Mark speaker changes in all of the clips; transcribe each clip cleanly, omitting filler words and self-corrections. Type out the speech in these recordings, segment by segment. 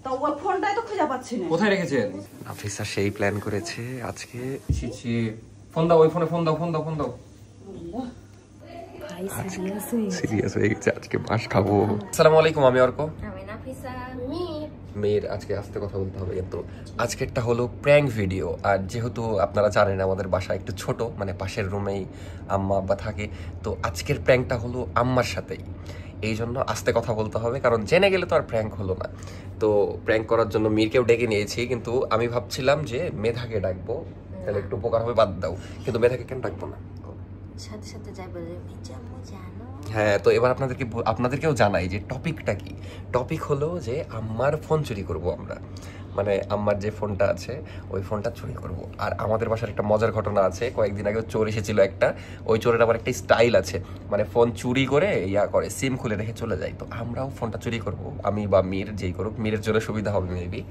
Speaker 1: তো ওই ফোনটাই তো খুঁজে পাচ্ছি না।
Speaker 2: কোথায় রেখেছেন? নাফিসা সেই প্ল্যান করেছে আজকে। ফোন দাও, ওই ফোনে ফোন দাও, ফোন দাও, ফোন দাও। সিরিয়াস হয়ে গেছে, আজকে মাছ খাবো। আসসালামু আলাইকুম, আমি অর্ক।
Speaker 3: আমি নাফিসা।
Speaker 2: মেয়ের আজকে আস্তে কথা বলতে হবে, কিন্তু আজকেরটা হলো প্র্যাঙ্ক ভিডিও। আর যেহেতু আপনারা জানেন আমাদের বাসা একটু ছোট, মানে পাশের রুমেই আম্মা আব্বা থাকে, তো আজকের প্র্যাঙ্কটা হলো আম্মার সাথেই। এই জন্য আস্তে কথা বলতে হবে, কারণ জেনে গেলে তো আর প্র্যাঙ্ক হলো না। তো প্র্যাঙ্ক করার জন্য মীরকেও ডেকে নিয়েছি, কিন্তু আমি ভাবছিলাম যে মেধাকে ডাকবো, তাহলে একটু উপকার হবে, বাদ দাও। কিন্তু মেধাকে কেন ডাকবো না?
Speaker 3: সাথে সাথে যাই বলে জানো।
Speaker 2: হ্যাঁ, তো এবার আপনাদেরকেও জানাই যে টপিকটা কি। টপিক হলো যে আম্মার ফোন চুরি করব আমরা, মানে আম্মার যে ফোনটা আছে ওই ফোনটা চুরি করব। আর আমাদের বাসার একটা মজার ঘটনা আছে, কয়েকদিন আগে চোর এসেছিল একটা। ওই চোরের আবার একটা স্টাইল আছে, মানে ফোন চুরি করে করে সিম খুলে রেখে চলে যায়। তো আমরাও ফোনটা চুরি করব, আমি বা মীর, যেই করুক। মীরের জন্য সুবিধা হবে মেবি,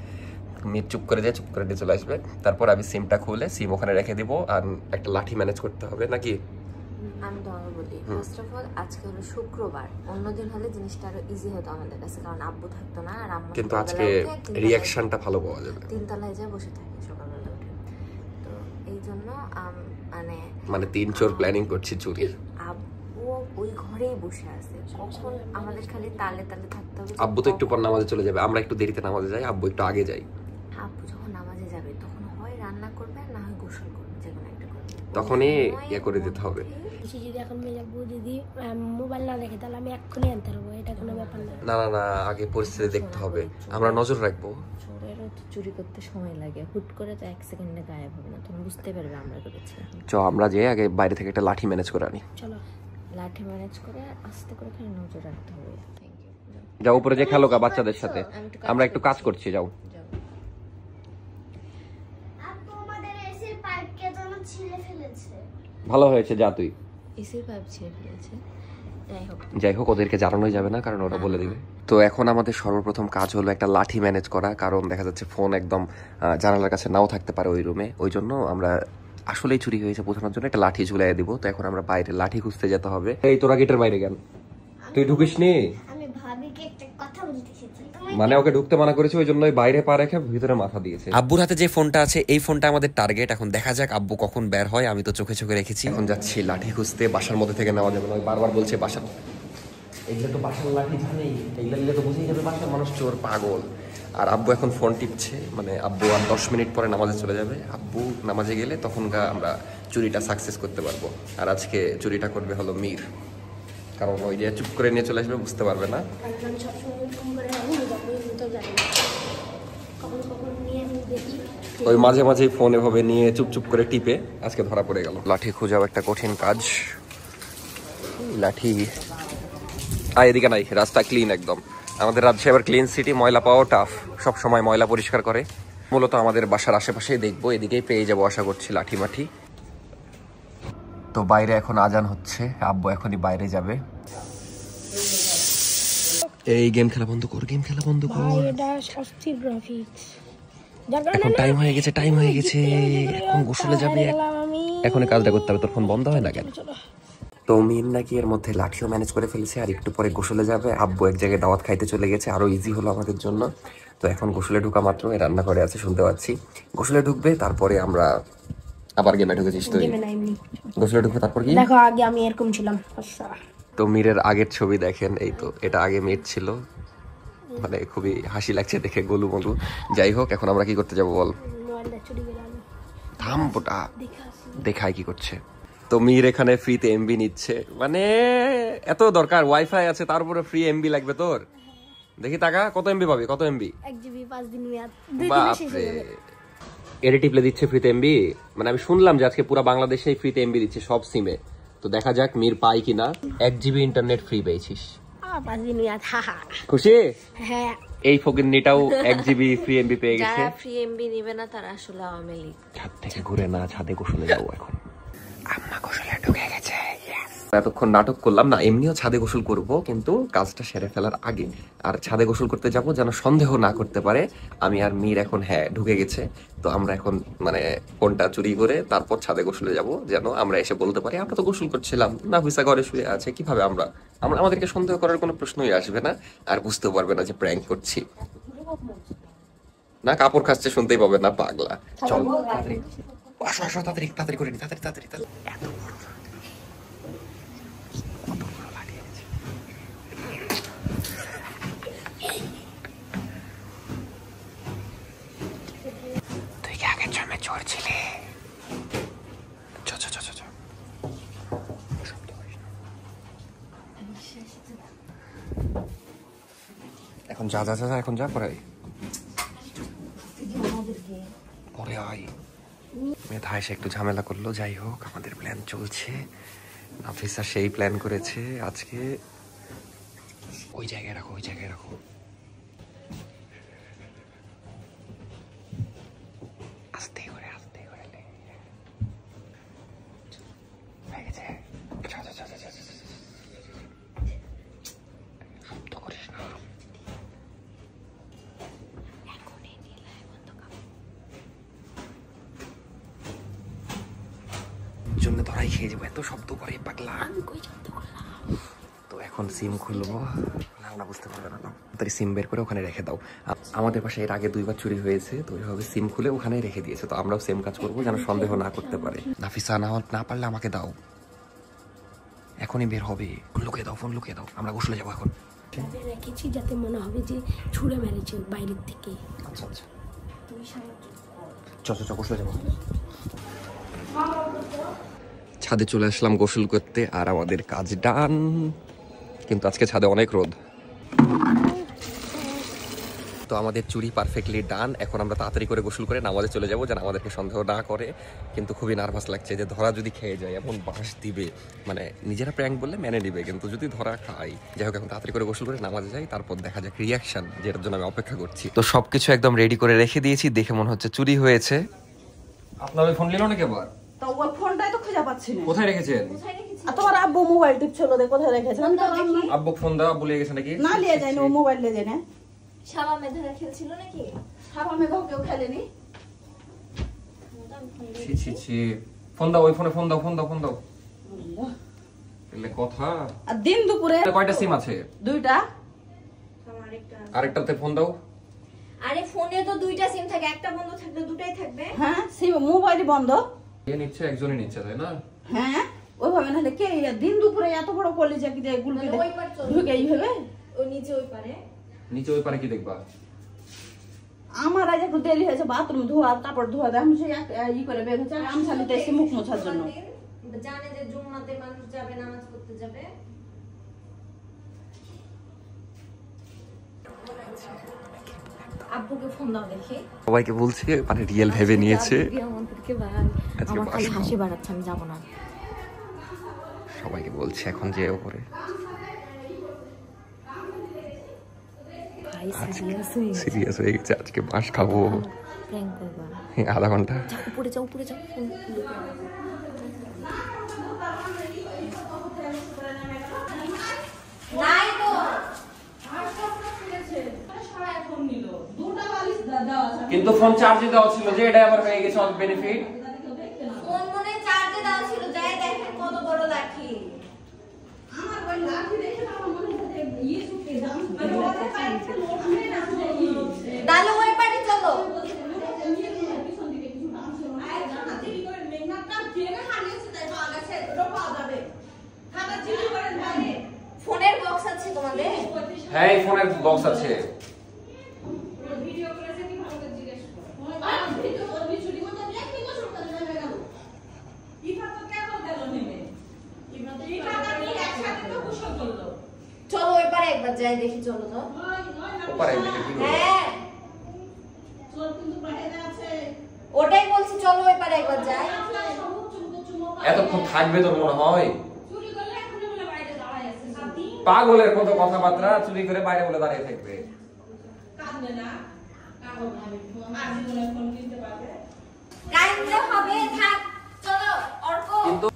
Speaker 2: মীর চুপ করে দিয়ে চলে আসবে। তারপর আমি সিমটা খুলে সিম ওখানে রেখে দিব, আর একটা লাঠি ম্যানেজ করতে হবে নাকি।
Speaker 3: আমি তোমাকে বলি, ফার্স্ট অফ অল আজকে হলো শুক্রবার, অন্যদিন হলে জিনিসটা আরো ইজি হতো আমাদের কাছে, কারণ আব্বু থাকতো না। আর আম্মু
Speaker 2: কিন্তু আজকে রিঅ্যাকশনটা ভালো পাওয়া যাবে।
Speaker 3: তিনতলায় যায় বসে থাকে সকালবেলা উঠে, তো এই জন্য
Speaker 2: মানে 3 চোর প্ল্যানিং করছি চুরির।
Speaker 3: আব্বু ওই ঘরেই বসে আছে, কখন আমাদের খালি তালে তালে থাকতে হবে।
Speaker 2: আব্বু তো একটু পর নামাজে চলে যাবে, আমরা একটু দেরিতে নামাজে যাই, আব্বু একটু আগে যাই।
Speaker 3: আব্বু যখন নামাজে যাবে তখন হয় রান্না করবে, না হয় গোসল করবে, যেকোনো একটা করবে।
Speaker 2: তখনই ইয়ে করে দিতে হবে।
Speaker 4: যদি এখন মেজাবু যদি মোবাইল না দেখে তাহলে আমি এক্ষুনি আনতে পারবো, এটা কোনো ব্যাপার না।
Speaker 2: না না না, আগে পরিস্থিতি দেখতে হবে, আমরা নজর রাখবো।
Speaker 3: চোরেরও তো চুরি করতে সময় লাগে, হুট করে তো 1 সেকেন্ডে গায়েব হবে না, তুমি বুঝতে পারবে আমরা করেছি।
Speaker 2: আমরা যে আগে বাইরে থেকে একটা লাঠি ম্যানেজ করে আনি।
Speaker 4: চলো,
Speaker 3: লাঠি ম্যানেজ করে আস্তে করে খালি নজর রাখতে হবে।
Speaker 2: যাও উপরে যে খেলো গা বাচ্চাদের সাথে, আমরা একটু কাজ করছি, যাও। ভালো হয়েছে, যা তুই।
Speaker 3: এসির পাইপ ছিঁড়ে ফেলেছে,
Speaker 2: যাই হোক, ওদেরকে জানানোই যাবে না, কারণ ওরা বলে দিবে। তো এখন আমাদের সর্বপ্রথম কাজ হলো একটা লাঠি ম্যানেজ করা, কারণ দেখা যাচ্ছে ফোন একদম জানালার কাছে নাও থাকতে পারে ওই রুমে। ওই জন্য আমরা আসলেই চুরি হয়েছে বোঝানোর জন্য একটা লাঠি ঝুলাই দিব। তো এখন আমরা বাইরে লাঠি খুঁজতে যেতে হবে। এই তোরা গেটের বাইরে গেল, তুই ঢুকিস নি? মানে ওকে ঢুকতে মানা করেছে, ওই জন্য বাইরে পা রেখে ভিতরে মাথা দিয়েছে। আব্বুর হাতে যে ফোনটা আছে এই ফোনটা আমাদের টার্গেট। এখন দেখা যাক আব্বু কখন বের হয়, আমি তো চোখে চোখে রেখেছি। এখন যাচ্ছি লাঠি খুঁজতে, বাসার মধ্যে থেকে নেওয়া যাবে না, বারবার বলছে বাসা। এইগুলো তো বাসার লাঠি জানেই, এইগুলো নিলে তো বুঝেই যাবে বাসার মানুষ চোর, পাগল। আর আব্বু এখন ফোন টিপছে, মানে আব্বু আর 10 মিনিট পরে নামাজে চলে যাবে। আব্বু নামাজে গেলে তখন আমরা চুরিটা সাকসেস করতে পারবো। আর আজকে চুরিটা করবে হলো মীর, কারণ ওই যে চুপ করে নিয়ে চলে আসবে, বুঝতে পারবে না। ওই মাঝে মাঝে ফোন এভাবে নিয়ে চুপ করে টিপে আজকে ধরা পড়ে গেল। লাঠি খোঁজাও একটা কঠিন কাজ। লাঠি এদিকে নাই, রাস্তা ক্লিন একদম। আমাদের রাজশাহী আবার ক্লিন সিটি, ময়লা পাওয়া টাফ, সব সময় ময়লা পরিষ্কার করে। মূলত আমাদের বাসার আশেপাশেই দেখবো, এদিকেই পেয়ে যাবো আশা করছি লাঠি মাঠি। তো বাইরে এখন আজান হচ্ছে, আব্বু এখনই বাইরে যাবে। এই গেম খেলা বন্ধ কর, গেম খেলা বন্ধ কর।
Speaker 4: এটা অস্থির গ্রাফিক্স।
Speaker 2: এখন টাইম হয়ে গেছে, এখন গোসলে যাবে। এখন কাজটা করতে হবে, তোর ফোন বন্ধ হয় না কেন? তো মীর নাকি এর মধ্যে লাঠিও ম্যানেজ করে ফেলেছে, আর একটু পরে গোসলে যাবে। আব্বু এক জায়গায় দাওয়াত খাইতে চলে গেছে, আরো ইজি হলো আমাদের জন্য। তো এখন গোসলে ঢুকা মাত্র রান্না করে আছে, শুনতে পাচ্ছি। গোসলে ঢুকবে, তারপরে আমরা আবার গেমে ঢুকেছিস তুই? গোসলে ঢুকবে তারপর কি?
Speaker 4: দেখো আগে আমি এরকম ছিলাম।
Speaker 2: তো মীরের আগের ছবি দেখেন, এই তো এটা আগে মীর ছিল, মানে খুবই হাসি লাগছে দেখে, গোলু মোলু। যাই হোক, এখন আমরা কি করতে যাবো বল? থাম বোটা, দেখায় কি করছে। তো মীর এখানে ফ্রিতে এমবি নিচ্ছে, মানে এত দরকার, ওয়াইফাই আছে তারপরে ফ্রি এমবি লাগবে তোর? দেখি টাকা কত এমবি পাবি, কত এমবি?
Speaker 4: 1 জিবি 5 দিন মেয়াদ।
Speaker 2: বাপরে, এডি টিপলে দিচ্ছে ফ্রিতে এমবি? মানে আমি শুনলাম যে আজকে পুরো বাংলাদেশেই ফ্রিতে এমবি দিচ্ছে সব সিমে। তো দেখা যাক মীর পাই কিনা। 1 জিবি ইন্টারনেট ফ্রি পেয়েছিস,
Speaker 4: 5 দিন মেয়াদ।
Speaker 2: খুশি?
Speaker 4: হ্যাঁ,
Speaker 2: এই ফকিন্নিটাও 1 জিবি ফ্রি এমবি পেয়ে গেছে।
Speaker 3: যারা ফ্রি এমবি নেবে না তারা আসলে আওয়ামী লীগ।
Speaker 2: ছাদ থেকে ঘুরে না, ছাদে গোসলে যাবো এখন। আম্মা গোসলে ঢুকে গেছে। এতক্ষণ নাটক করলাম না, এমনিও ছাদে গোসল করব, কিন্তু কাজটা সেরে ফেলার আগে। আর ছাদে গোসল করতে যাব যেন সন্দেহ না করতে পারে আমি আর মীর এখন ঢুকে গেছে। তো আমরা এখন মানে ফোনটা চুরি করে তারপর ছাদে গোসলে যাব, যেন আমরা এসে বলতে পারি আমরা তো গোসল করছিলাম, নাফিসা ঘরে শুয়ে আছে। কিভাবে আমাদেরকে সন্দেহ করার কোনো প্রশ্নই আসবে না, আর বুঝতেও পারবে না যে প্র্যাঙ্ক করছি। না কাপড় খাচ্ছে শুনতেই পাবে না পাগলা। চল তাড়াতাড়ি আসো আসো তাড়াতাড়ি তাড়াতাড়ি করে নি তাড়াতাড়ি তাড়াতাড়ি তাড়াতাড়ি। এত বড় কত বড় লাঠি এনেছে। তুই কি আগের জন্মে চোর ছিলি? চ চ চ চ চ। এখন যা যা যা যা, এখন যা পরে আয়। পরে আয়। মেধা এসে একটু ঝামেলা করলো, যাই হোক আমাদের প্ল্যান চলছে। নাফিসা সেই প্ল্যান করেছে আজকে। ওই জায়গায় রাখো, ওই জায়গায় রাখো। আস্তে করে আস্তে করে হয়ে গেছে। শব্দ করিস না। জন্য ধরাই খেয়ে যাবো, এত শব্দ করে পাগলা। তো এখন সিম খুলবো, না বুঝতে পারবে না। তাই সিম বের করে ওখানে রেখে দাও। আমাদের পাশে এর আগে 2 বার চুরি হয়েছে, তো ওইভাবে সিম খুলে ওখানেই রেখে দিয়েছে। তো আমরাও সেম কাজ করবো, যেন সন্দেহ না করতে পারে। নাফিসা না পারলে আমাকে দাও, এখনই বের হবে। লুকিয়ে দাও, ফোন লুকিয়ে দাও, আমরা গোসলে যাবো এখন।
Speaker 4: রেখেছি যাতে মনে হবে যে ছুঁড়ে মেরেছে বাইরের থেকে।
Speaker 2: আচ্ছা আচ্ছা চল চল গোসলে যাবো। ছাদে চলে আসলাম গোসল করতে, আর আমাদের কাজ ডান। কিন্তু আজকে ছাদে অনেক রোদ। তো আমাদের চুরি পারফেক্টলি ডান। এখন আমরা তাড়াতাড়ি করে গোসল করে নামাজে চলে যাবো, যেন আমাদেরকে সন্দেহ না করে। কিন্তু খুবই নার্ভাস লাগছে যে ধরা যদি খেয়ে যায়, এমন বাঁশ দিবে। মানে নিজেরা প্র্যাঙ্ক বললে মেনে নিবে, কিন্তু যদি ধরা খাই। যাই হোক এখন তাড়াতাড়ি করে গোসল করে নামাজে যাই, তারপর দেখা যাক রিয়াকশন, যেটার জন্য আমি অপেক্ষা করছি। তো সবকিছু একদম রেডি করে রেখে দিয়েছি, দেখে মনে হচ্ছে চুরি হয়েছে। আপনার ওই ফোন নিল নাকি আবার?
Speaker 1: তো ওই ফোনটাই তো খুঁজে পাচ্ছি না।
Speaker 2: কোথায় রেখেছেন?
Speaker 1: আর তোমার আব্বু মোবাইল টিপছিল, দে কোথায় রেখেছে? আমি তো জানি না।
Speaker 2: আব্বু ফোন দাও, বলে গেছে নাকি?
Speaker 1: না নিয়ে যায়নি, ও মোবাইল নিয়ে যায় না।
Speaker 3: শাবা মেধারা খেলছিল নাকি?
Speaker 1: সাবা মেঘাও কেউ খেলেনি।
Speaker 2: ছি ছি ছি। ফোন দাও, ওই ফোনে ফোন দাও, ফোন দাও, ফোন দাও। এলে কথা।
Speaker 1: আর দিন দুপুরে
Speaker 2: কয়টা সিম আছে?
Speaker 1: 2টা।
Speaker 2: আরেকটাতে ফোন দাও।
Speaker 3: আরে ফোনে তো 2টা সিম থাকে, একটা বন্ধ থাকলে 2টাই থাকবে।
Speaker 1: হ্যাঁ সিম মোবাইলই বন্ধ।
Speaker 2: এ নিচ্ছে, একজনই নিচ্ছে, তাই না?
Speaker 1: হ্যাঁ ওইভাবে নাহলে কে দিন দুপুরে এত বড় কলেজে কি দিয়ে গুলকে
Speaker 3: ওই পার চল।
Speaker 1: ঢুকে এইভাবে।
Speaker 3: ওই নিচে ওই পারে।
Speaker 2: নিচে ওই পারে কি দেখবা?
Speaker 1: আমার আজ একটু দেরি হয়েছে, বাথরুম ধোয়া কাপড় ধোয়া দেয়। আমি সেই ই করে বের হচ্ছে, আমি শালিতে এসে মুখ মোছার জন্য।
Speaker 3: জানে যে জুম্মাতে মানুষ যাবে, নামাজ পড়তে যাবে। আব্বুকে ফোন দাও দেখি।
Speaker 2: সবাইকে বলছে, মানে রিয়েল ভেবে নিয়েছে।
Speaker 3: আমাদেরকে ভাই
Speaker 2: আজকে
Speaker 3: আমার খালি
Speaker 2: বাসা।
Speaker 3: হাসি বাড়াচ্ছে, আমি যাব না।
Speaker 2: সবাইকে বলছে এখন যে ওপরে
Speaker 3: ভাই সিরিয়াস হয়ে গেছে।
Speaker 2: সিরিয়াস হয়ে গেছে, আজকে বাস খাবো।
Speaker 3: প্র্যাঙ্ক করবা।
Speaker 2: আধা ঘন্টা।
Speaker 3: যাও উপরে যাও, উপরে যাও। নাই তো
Speaker 2: কিন্তু ফোন চার্জে দেওয়া ছিল, যে এটা আবার হয়ে গেছে অন বেনিফিট।
Speaker 3: কোন মনে চার্জে দেওয়া ছিল, যাই দেখেন কত বড় লাঠি।
Speaker 1: আমার ওই লাঠি দেখে আমার মনে হচ্ছে ইয়ে সুকে দাম।
Speaker 3: তাহলে ওই পারে চলো। ফোনের বক্স আছে তোমাদের?
Speaker 2: হ্যাঁ এই ফোনের বক্স আছে।
Speaker 3: চলো ওই পারে একবার যাই দেখি, চলো তো।
Speaker 2: ওপারে দেখে কি করব?
Speaker 3: হ্যাঁ ওটাই বলছি, চলো ওই পারে একবার যাই।
Speaker 2: এতক্ষণ থাকবে তো মনে হয়। পাগলের কত কথাবার্তা, চুরি করে বাইরে বলে দাঁড়িয়ে থাকবে।
Speaker 3: কাইন্ডে হবে, থাক চলো অর্ক।
Speaker 2: কিন্তু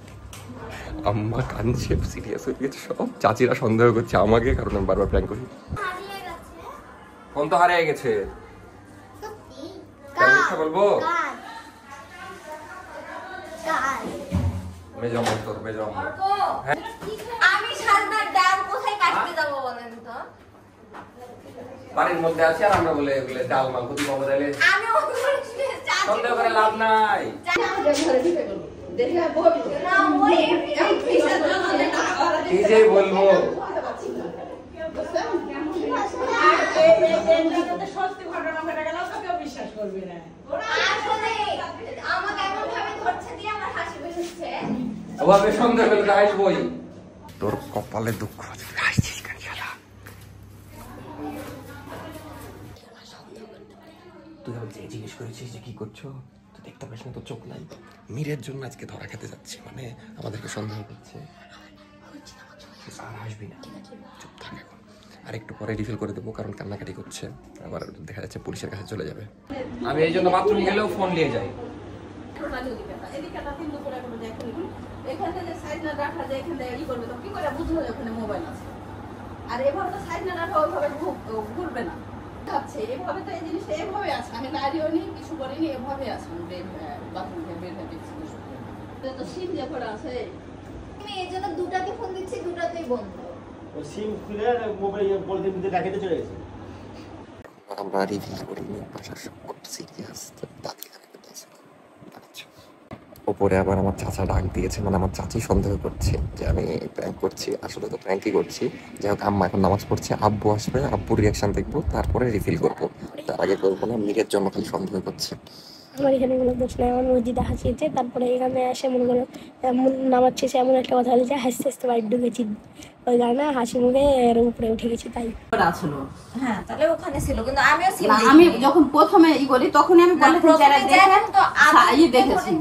Speaker 2: আম্মা কানছে, সিরিয়াস হয়ে গেছে সব। চাচিরা সন্দেহ করছে আমাকে, কারণ আমি বারবার প্ল্যান করি। ফোন তো হারিয়ে গেছে। মিথ্যা বলবো? মেজম তোর মেজম।
Speaker 3: অর্ক আমি সাজনার দাম কোথায় কাটতে যাবো বলেন তো?
Speaker 2: বাড়ির মধ্যে আছি আর আমরা বলে বলে ডাল মাল কত পাবো তাহলে
Speaker 3: আমি
Speaker 2: সন্দেহ করে লাভ নাই। কি যে বলবো
Speaker 5: সত্যি ঘটনা ঘটে গেল কেউ বিশ্বাস করবে না।
Speaker 2: ওভাবে সন্দেহ করলে তো হাসবই। তোর কপালে দুঃখ আছে, হাসছিস কেন শালা? তুই আমার যে জিজ্ঞেস করেছিস যে কি করছো, তুই দেখতে পাস না তোর চোখ নাই? মীরের জন্য আজকে ধরা খেতে যাচ্ছি, মানে আমাদেরকে সন্দেহ করছে। আর হাসবি না, চুপ থাক এখন। আর একটু পরে রিফিল করে দেবো, কারণ কান্নাকাটি করছে, আবার দেখা যাচ্ছে পুলিশের কাছে চলে যাবে। আমি এই জন্য বাথরুমে গেলেও ফোন নিয়ে যাই।
Speaker 1: এখানে যে সাইড না রাখা যায়, এখানে ই করবে তো কি করে বুঝলো ওখানে মোবাইল আছে? আর এভাবে তো সাইড না রাখা ওইভাবে ঘুরবে না। আচ্ছা, এভাবে তো এই জিনিসটা এভাবে আছে, আমি নাড়িও নি কিছু করিনি, এভাবে আছে। বাথরুম থেকে বের হয়ে দেখছি তো সিম যে করে আছে।
Speaker 3: আমি এই জন্য দুটাকে ফোন দিচ্ছি, দুটাতেই বন্ধ।
Speaker 6: সিম খুলে মোবাইল বলতে দিতে রাখিতে চলে গেছে।
Speaker 2: আমরা রিভিল করিনি, বাসার সব সিরিয়াস। ওপরে আবার আমার চাচা ডাক দিয়েছে, মানে আমার চাচি সন্দেহ করছে যে আমি প্র্যাঙ্ক করছি, আসলে তো প্র্যাঙ্কই করছি। যাই হোক, আম্মা এখন নামাজ পড়ছে, আব্বু আসবে, আব্বুর রিয়াকশন দেখবো, তারপরে রিফিল করবো। তার আগে করবো না, মীরের জন্য খালি সন্দেহ করছে।
Speaker 4: আমার এখানে কোনো দোষ নাই, আমার মসজিদে হাসিয়েছে, তারপরে এখানে এসে মনে করো এমন নামাজ শেষে এমন একটা কথা হলে যে হাসতে হাসতে বাড়ি ঢুকেছি, ওই গানে হাসি মুখে এর উপরে উঠে গেছি। তাই
Speaker 1: ছিল।
Speaker 3: হ্যাঁ, তাহলে ওখানে ছিল, কিন্তু আমিও ছিল।
Speaker 1: আমি যখন প্রথমে ই করি তখনই আমি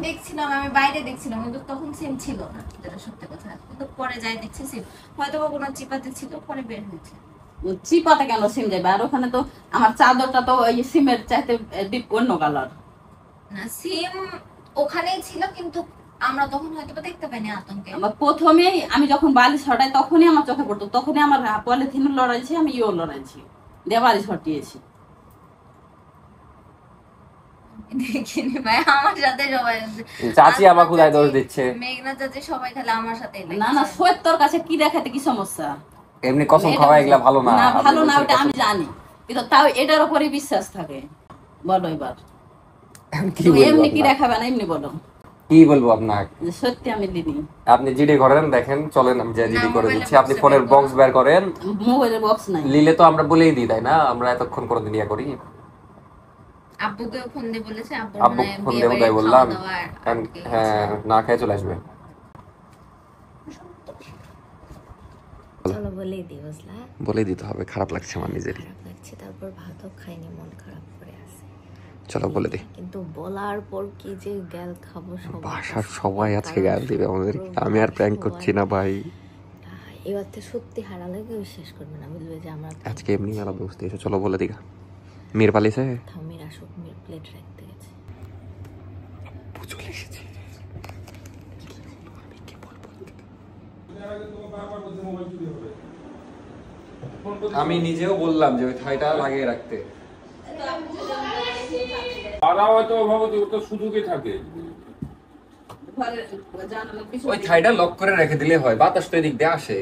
Speaker 3: দেখছিলাম, আমি বাইরে দেখছিলাম, কিন্তু তখন সিম ছিল না, যেটা সত্যি কথা। কিন্তু পরে যাই দেখছি সিম হয়তো কোনো চিপাতে ছিল, পরে বের হয়েছে।
Speaker 1: চিপাতে কেন সিম যাবে? আর ওখানে তো আমার চাদরটা তো ওই সিমের চাইতে ডিপ অন্য কালার
Speaker 3: না, সিম ওখানেই ছিল, কিন্তু আমরা তখন হয়তো দেখতে পাইনি আতঙ্কে।
Speaker 1: আমার প্রথমেই আমি যখন বালিশ হটাই তখনই আমার চোখে পড়তো, তখনই আমার পলিথিন লড়াইছি, আমি ইও লড়াইছি, দিয়ে বালিশ হটিয়েছি।
Speaker 3: দেখিনি ভাই, আমার সাথে সবাই
Speaker 2: চাচি আমার কোথায় দোষ দিচ্ছে?
Speaker 3: মেঘনা চাচি সবাই খালি আমার সাথে।
Speaker 1: না না, সত্যর কাছে কি দেখাতে কি সমস্যা?
Speaker 2: এমনি কসম খাওয়া এগুলা ভালো না।
Speaker 1: না ভালো না, ওটা আমি জানি, কিন্তু তাও এটার উপরে বিশ্বাস থাকে। বলো এবার এমনি কি দেখাবে না, এমনি বলো
Speaker 2: কি বলবো আপনাকে?
Speaker 1: সত্যি আমি দিদি।
Speaker 2: আপনি জিডি করেন, দেখেন চলেন, আমি যা জিডি করে দিচ্ছি। আপনি ফোনের বক্স বের করেন।
Speaker 1: মোবাইলের বক্স নাই,
Speaker 2: লিলে তো আমরা বলেই দিই, তাই না? আমরা এতক্ষণ করে দিনিয়া করি।
Speaker 3: আব্বুকে ফোন দিয়ে বলেছে,
Speaker 2: আব্বু ফোন দেবো তাই বললাম। হ্যাঁ, না খেয়ে চলে আসবে।
Speaker 3: চলো বলেই দিই, বুঝলা?
Speaker 2: বলে দিতে হবে, খারাপ লাগছে আমার নিজেরই।
Speaker 3: খারাপ লাগছে, তারপর ভাতও খাইনি, মন খারাপ করে আছে।
Speaker 2: চলো বলে দিই।
Speaker 3: কিন্তু বলার পর কি যে গ্যাল খাবো,
Speaker 2: বাসার সবাই আজকে গাল দিবে আমাদেরকে। আমি আর প্র্যাঙ্ক করছি না ভাই।
Speaker 3: এবার তো সত্যি হারালে কেউ বিশ্বাস করবে না, বুঝবে যে আমরা
Speaker 2: আজকে এমনি মেলা দোষ দিয়েছো। চলো বলে দিগা। মীর পালিয়েছে,
Speaker 3: থামির আসুক, মির প্লেট রাখতে গেছে।
Speaker 2: চলে এসেছি। আমি নিজেও বললাম যে ওই থাইটা লাগিয়ে রাখতে। ওই থাইটা লক করে রেখে দিলে হয়, বাতাস তো এদিক দিয়ে আসে।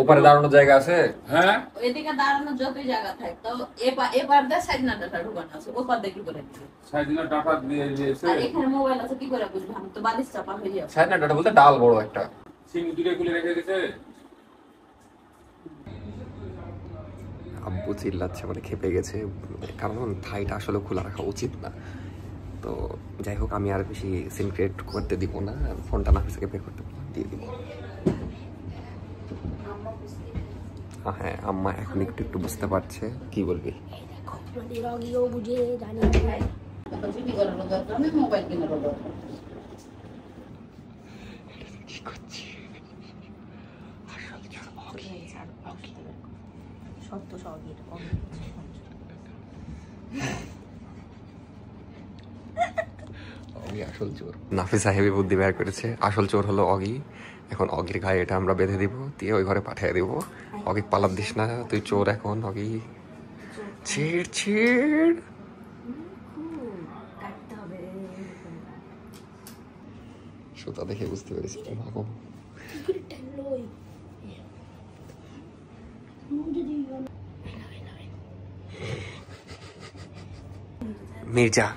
Speaker 2: ওপারে দাঁড়ানোর জায়গা আছে।
Speaker 1: হ্যাঁ, এদিকে দাঁড়ানোর যতই জায়গা থাকে, তো এবার দে সাইড না ডাটা ঢোকানো আছে, ওপার দিয়ে কি করে দিবে?
Speaker 6: সাইড না ডাটা দিয়ে দিয়েছে।
Speaker 1: আর এখানে মোবাইল আছে, কি করে বুঝবো? আমি তো বালিশ চাপা হয়ে যাবে।
Speaker 2: সাইড না ডাটা বলতে ডাল বড় একটা।
Speaker 6: সিম দুটো খুলে রেখে গেছে।
Speaker 2: আব্বু চিল্লাচ্ছে, মানে খেপে গেছে, কারণ থাইটা আসলে খোলা রাখা উচিত না। তো যাই হোক, আমি আর বেশি সিন ক্রিয়েট করতে দিব না, ফোনটা নাফিসাকে বের করতে দিয়ে দিব। হ্যাঁ, আম্মা এখন একটু একটু বুঝতে পারছে। কি বলবি?
Speaker 4: রগিও বুঝে জানি
Speaker 1: চিঠি করার দরকার নেই, মোবাইল কেনার দরকার।
Speaker 2: কি করছি?
Speaker 3: সত্য সহগীর
Speaker 2: অগি আসল চোর। নাফিসা হেভি বুদ্ধি বের করেছে। আসল চোর হলো অগি। এখন অগির গায়ে এটা আমরা বেঁধে দিব, দিয়ে ওই ঘরে পাঠিয়ে দিব। অগি পালাব দিস না, তুই চোর এখন। অগি ছিড় ছিড়। সুতা দেখে বুঝতে পেরেছি। মির্জা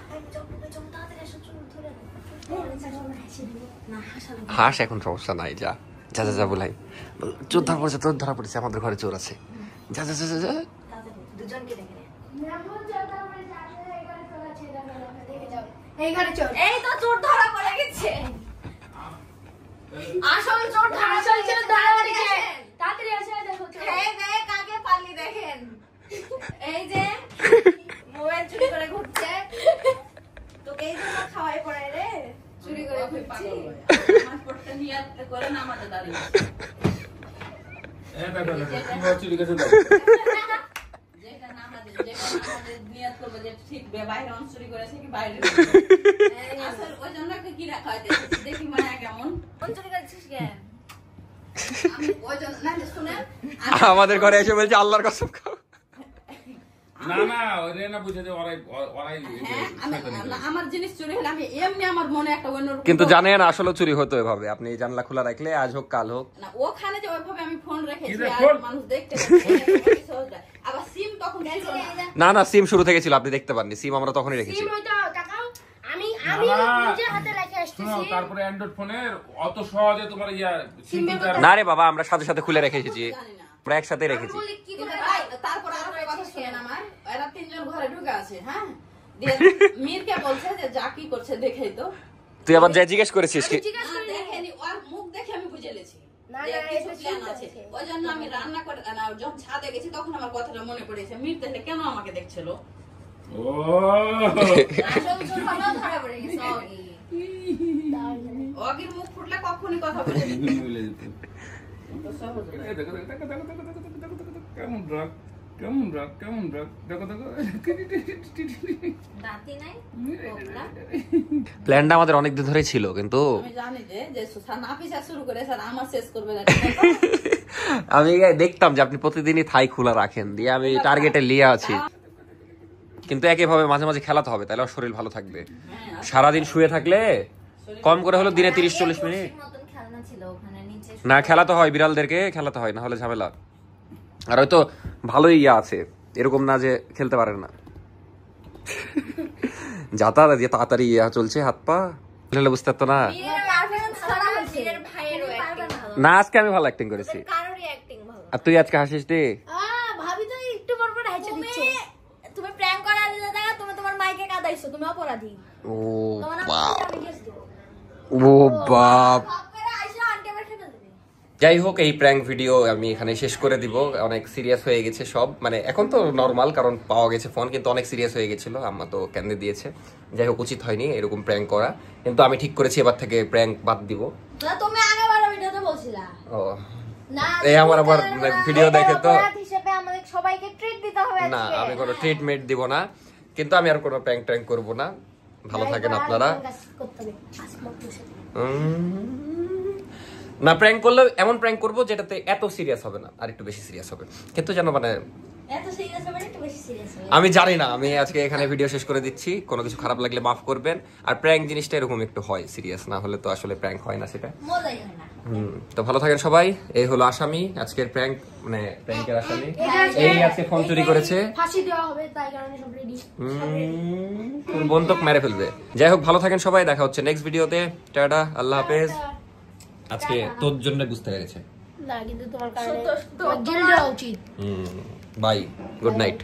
Speaker 2: হাঁস এখন সমস্যা নাই, যা যা যা যা বলাই, চোর ধরা পড়েছে, তোর ধরা পড়েছে, আমাদের ঘরে চোর আছে, যা যা যা যা।
Speaker 3: দুজনকে দেখে
Speaker 1: এই তো চোর ধরা পড়ে গেছে। আসল চোর ধরা পড়েছে, ধরা পড়েছে।
Speaker 4: তাড়াতাড়ি আসে দেখো।
Speaker 1: এই যে কাকে পালি দেখেন, এই যে মোবাইল চুরি করে ঘুরছে, তোকে এই জন্য খাওয়াই পড়াই রে, চুরি করে ঘুরছি। নামাজ পড়তে নিয়ত করে নামাজে দাঁড়িয়ে যেটা নামাজে নিয়ত করবে যে ঠিক বাইরে চুরি করেছে কি বাইরে আসল ওই জন্য কি রাখা হয় দেখি মানে কেমন চুরি করেছিস কেন আমি ওই জন্য না শুনে
Speaker 2: আমাদের ঘরে এসে বলছে আল্লাহর কসম খাও।
Speaker 7: না না ওরে না বুঝে যে ওরাই
Speaker 1: আমার জিনিস চুরি হলে আমি এমনি আমার মনে একটা অন্য
Speaker 2: কিন্তু জানেন আসলে চুরি হতো এভাবে, আপনি জানলা খোলা রাখলে আজ হোক কাল হোক।
Speaker 1: না ওখানে যে ওইভাবে আমি ফোন রেখেছি
Speaker 7: কি রে,
Speaker 1: আর
Speaker 7: ফোন?
Speaker 1: মানুষ দেখতে আবার সিম তখন ছিল না।
Speaker 2: না না সিম শুরু থেকে ছিল, আপনি দেখতে পাননি, সিম আমরা তখনই রেখেছি।
Speaker 4: সিম হইতো টাকাও আমি নিজে হাতে রেখে
Speaker 7: শোনো,
Speaker 4: আসতেছি।
Speaker 7: তারপরে অ্যান্ড্রয়েড ফোনের অত সহজে তোমার সিম তুলতে
Speaker 2: না রে বাবা, আমরা সাথে সাথে খুলে রেখে এসেছি,
Speaker 1: জানি না
Speaker 2: আমরা একসাথে রেখেছি।
Speaker 1: কিন্তু ভাই, তারপর আরো একটা কথা শুনেন আমার, এরা তিনজন ঘরে ঢুকে আছে, হ্যাঁ দিয়ে মীরকে বলছে যে যা কি করছে দেখেই তো।
Speaker 2: তুই আবার যা জিজ্ঞেস করেছিস কি?
Speaker 1: না, দেখেনি, ওর মুখ দেখে আমি বুঝে লেছি
Speaker 4: না,
Speaker 1: যে
Speaker 4: না,
Speaker 1: কিছু
Speaker 4: এটা
Speaker 1: প্ল্যান
Speaker 4: ঠিক
Speaker 1: আছে।
Speaker 4: আছে।
Speaker 1: ওই জন্য আমি রান্না করে যখন ছাদে গেছি তখন আমার কথাটা মনে পড়েছে, মীর তাহলে কেন আমাকে দেখছিল।
Speaker 7: ও
Speaker 1: আসল চোর হলো ধরা পড়ে গেছে অগি। অগির মুখ ফুটলে কখনই কথা বলে না।
Speaker 7: বলে যেত
Speaker 1: তো সহজ না।
Speaker 7: দেখো দেখো দেখো দেখো দেখো দেখো দেখো দেখো কেমন রাগ কেমন রাগ কেমন রাগ দেখো দেখো
Speaker 3: দাঁতি নাই কোকড়া।
Speaker 2: প্ল্যানটা আমাদের অনেকদিন ধরেই ছিল, কিন্তু
Speaker 1: আমি জানি যে স্যার নাফিসা শুরু করে স্যার আমার শেষ করবে না।
Speaker 2: আমি দেখতাম যে আপনি প্রতিদিনই থাই খোলা রাখেন, দিয়ে আমি টার্গেটে লিয়ে আছি। কিন্তু একইভাবে মাঝে মাঝে খেলাতে হবে, তাহলে ওর শরীর ভালো থাকবে। সারাদিন শুয়ে থাকলে কম করে হলো দিনে 30-40 মিনিট
Speaker 3: মতন খেলনা ছিল ওখানে নিচে।
Speaker 2: না, খেলাতে হয়, বিড়ালদেরকে খেলাতে হয়, না হলে ঝামেলা। আর হয়তো ভালোই ইয়া আছে, এরকম না যে খেলতে পারেন না। যাতায়াত দিয়ে তাড়াতাড়ি ইয়া চলছে হাত পা, খেলে বুঝতে পারতো না।
Speaker 3: বীরের ভাইয়েরও acting ভালো।
Speaker 2: না আজকে আমি ভালো অ্যাক্টিং করেছি,
Speaker 3: কারোরই acting ভালো।
Speaker 2: আর তুই আজকে হাসিস রে।
Speaker 4: ভাবি তো একটু পর পর হাইচে দিচ্ছে।
Speaker 3: তুমি প্র্যাঙ্ক করার জায়গা তুমি তোমার মাইকে কাঁদাইছো, তুমি অপরাধী।
Speaker 2: ও
Speaker 3: তোমার
Speaker 2: বাপ,
Speaker 3: আমি গেস দেব।
Speaker 2: ও বাপ।
Speaker 3: সব করে আইসা আন্টি আমার খেতে দিবি।
Speaker 2: যাই হোক, এই প্র্যাঙ্ক ভিডিও আমি এখানে শেষ করে দিব। অনেক সিরিয়াস হয়ে গেছে সব, মানে এখন তো নর্মাল কারণ পাওয়া গেছে ফোন, কিন্তু অনেক সিরিয়াস হয়ে গেছিল, আম্মা তো কেন্দে দিয়েছে। যাই হোক, উচিত হয়নি এরকম প্র্যাঙ্ক করা, কিন্তু আমি ঠিক করেছি এবার থেকে প্র্যাঙ্ক বাদ দিব।
Speaker 3: না তুমি আগেবার ভিডিওতে বলছিলা
Speaker 2: ও
Speaker 3: না,
Speaker 2: এই আমার আবার ভিডিও দেখে তো
Speaker 3: অপরাধ হিসেবে আমাদের সবাইকে ট্রিট দিতে হবে
Speaker 2: না,
Speaker 3: আজকে।
Speaker 2: আমি কোনো ট্রিটমেন্ট দিব না, কিন্তু আমি আর কোনো প্র্যাঙ্ক ট্র্যাঙ্ক করবো না। ভালো থাকেন আপনারা।
Speaker 4: করতে হবে আসমত বসে।
Speaker 2: না, প্র্যাঙ্ক করলে এমন প্র্যাঙ্ক করবো যেটাতে এত সিরিয়াস হবে না, আর একটু বেশি সিরিয়াস হবে, কিন্তু যেন মানে
Speaker 3: এত সিরিয়াস হবে না, একটু বেশি সিরিয়াস হবে।
Speaker 2: আমি জানি না। আমি আজকে এখানে ভিডিও শেষ করে দিচ্ছি, কোনো কিছু খারাপ লাগলে মাফ করবেন। আর প্র্যাঙ্ক জিনিসটা এরকম একটু হয়, সিরিয়াস না হলে তো আসলে প্র্যাঙ্ক হয় না সেটা।
Speaker 3: মজাই হয় না।
Speaker 2: তো ভালো থাকেন সবাই। এই হলো আসামি আজকের প্র্যাঙ্ক, মানে প্র্যাঙ্কের আসামি। এই আজকে ফোন চুরি করেছে,
Speaker 4: ফাঁসি দেওয়া হবে, তাই কারণে সব রেডি।
Speaker 2: তোর বোন তো মেরে ফেলবে। যাই হোক, ভালো থাকেন সবাই, দেখা হচ্ছে নেক্সট ভিডিওতে। টাটা, আল্লাহ হাফেজ। আজকে তোর জন্য বুঝতে পেরেছে।
Speaker 4: না কিন্তু তোমার কারণে
Speaker 1: সত্য, সত্য,
Speaker 4: জেল দেওয়া উচিত।
Speaker 2: Bye, good night.